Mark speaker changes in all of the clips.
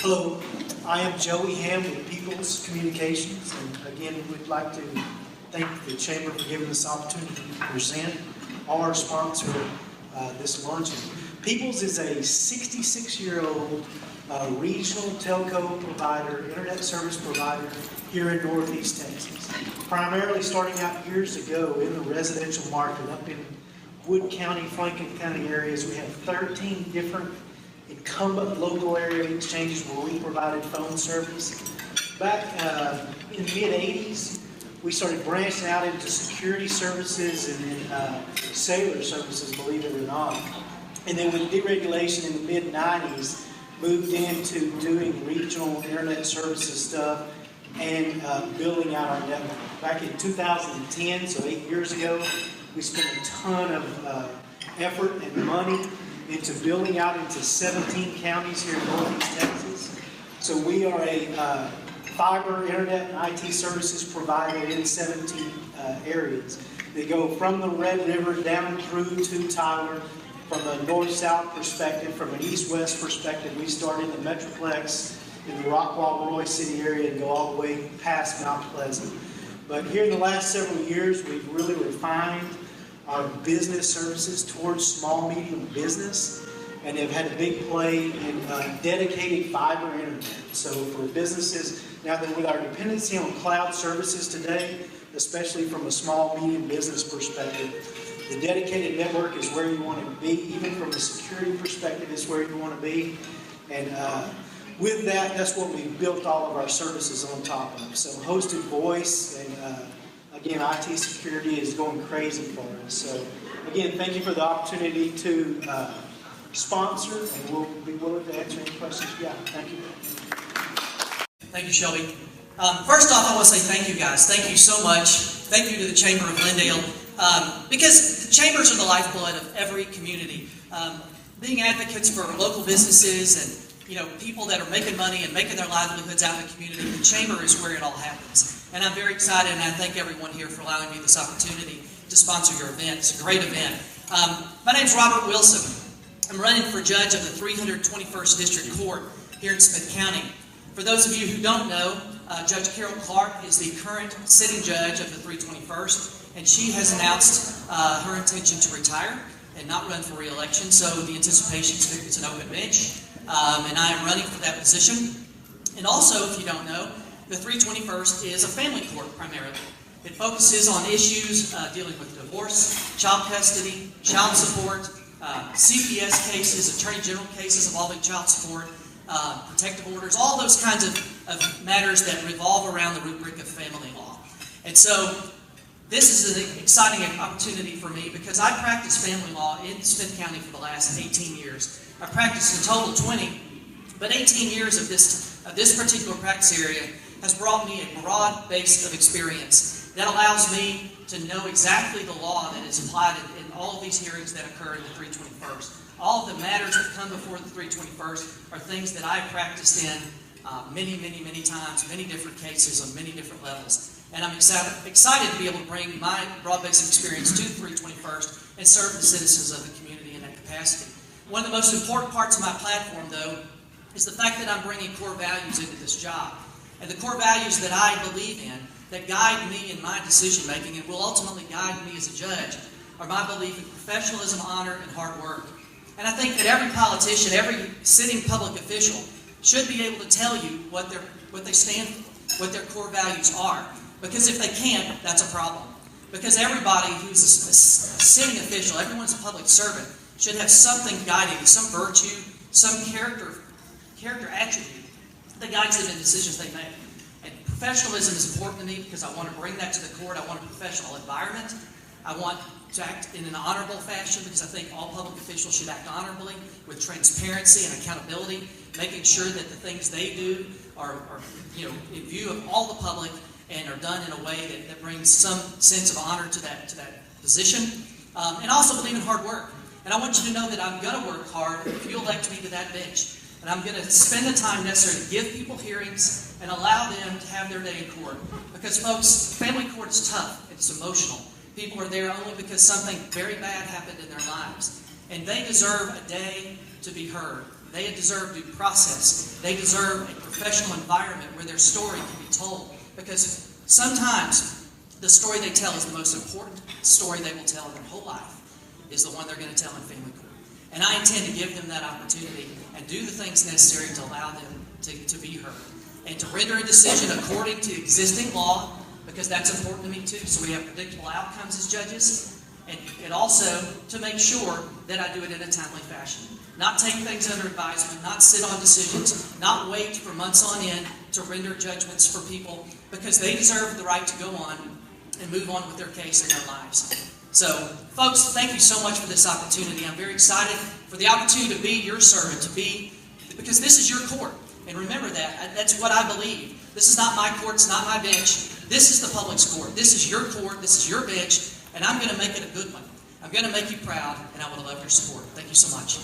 Speaker 1: Hello, I am Joey Ham with People's Communications, and again, we'd like to thank the Chamber for giving us the opportunity to present our sponsor this luncheon. People's is a 66-year-old regional telco provider, internet service provider here in Northeast Texas. Primarily starting out years ago in the residential market up in Wood County, Franklin County areas. We have 13 different incumbent local area exchanges where we provided phone service. Back in the mid-'80s, we started branching out into security services and then cellular services, believe it or not. And then with deregulation in the mid-'90s, moved into doing regional internet services stuff and building out our network. Back in 2010, so 8 years ago, we spent a ton of effort and money into building out into 17 counties here in Northeast Texas. So we are a fiber, internet, and IT services provider in 17 areas. They go from the Red River down through to Tyler. From a north-south perspective, from an east-west perspective, we start in the Metroplex in the Rockwall, Roy City area and go all the way past Mount Pleasant. But here in the last several years, we've really refined our business services towards small, medium business, and have had a big play in dedicated fiber internet. So for businesses, now that with our dependency on cloud services today, especially from a small, medium business perspective, the dedicated network is where you want to be. Even from a security perspective, is where you want to be. And with that, that's what we've built all of our services on top of. So hosted voice and again, IT security is going crazy for us. So again, thank you for the opportunity to sponsor, and we'll be willing to answer any questions you got. Thank you.
Speaker 2: Thank you, Shelby. First off, I want to say thank you, guys. Thank you so much. Thank you to the Chamber of Glendale. Because the chambers are the lifeblood of every community. Being advocates for local businesses and people that are making money and making their livelihoods out in the community, the chamber is where it all happens. And I'm very excited, and I thank everyone here for allowing me this opportunity to sponsor your event. It's a great event. My name's Robert Wilson. I'm running for judge of the 321st District Court here in Smith County. For those of you who don't know, Judge Carol Clark is the current sitting judge of the 321st, and she has announced her intention to retire and not run for re-election, so the anticipation is it's an open bench, and I am running for that position. And also, if you don't know, the 321st is a family court primarily. It focuses on issues dealing with divorce, child custody, child support, CPS cases, Attorney General cases involving child support, protective orders, all those kinds of matters that revolve around the rubric of family law. And so this is an exciting opportunity for me because I practiced family law in Smith County for the last 18 years. I practiced a total of 20, but 18 years of this particular practice area has brought me a broad base of experience that allows me to know exactly the law that is applied in all of these hearings that occur in the 321st. All of the matters that come before the 321st are things that I practiced in many times, many different cases on many different levels. And I'm excited to be able to bring my broad-based experience to the 321st and serve the citizens of the community in that capacity. One of the most important parts of my platform, though, is the fact that I'm bringing core values into this job. And the core values that I believe in, that guide me in my decision-making and will ultimately guide me as a judge, are my belief in professionalism, honor, and hard work. And I think that every politician, every sitting public official should be able to tell you what they stand for, what their core values are. Because if they can't, that's a problem. Because everybody who's a sitting official, everyone's a public servant, should have something guiding, some virtue, some character attribute that guides them in decisions they make. And professionalism is important to me because I want to bring that to the court. I want a professional environment. I want to act in an honorable fashion because I think all public officials should act honorably with transparency and accountability, making sure that the things they do are in view of all the public and are done in a way that brings some sense of honor to that position. And also believe in hard work. And I want you to know that I'm going to work hard if you elect me to that bench. And I'm going to spend the time necessary to give people hearings and allow them to have their day in court. Because, folks, family court is tough. It's emotional. People are there only because something very bad happened in their lives. And they deserve a day to be heard. They deserve due process. They deserve a professional environment where their story can be told. Because sometimes the story they tell is the most important story they will tell in their whole life, is the one they're going to tell in family court. And I intend to give them that opportunity and do the things necessary to allow them to be heard. And to render a decision according to existing law, because that's important to me too, so we have predictable outcomes as judges. And also to make sure that I do it in a timely fashion. Not take things under advisement, not sit on decisions, not wait for months on end to render judgments for people, because they deserve the right to go on and move on with their case in their lives. So, folks, thank you so much for this opportunity. I'm very excited for the opportunity to be your servant, because this is your court. And remember that. That's what I believe. This is not my court. It's not my bench. This is the public's court. This is your court. This is your bench. And I'm going to make it a good one. I'm going to make you proud, and I would love your support. Thank you so much.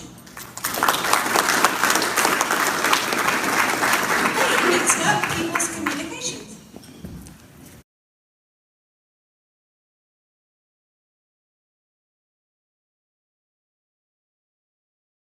Speaker 3: Next up, people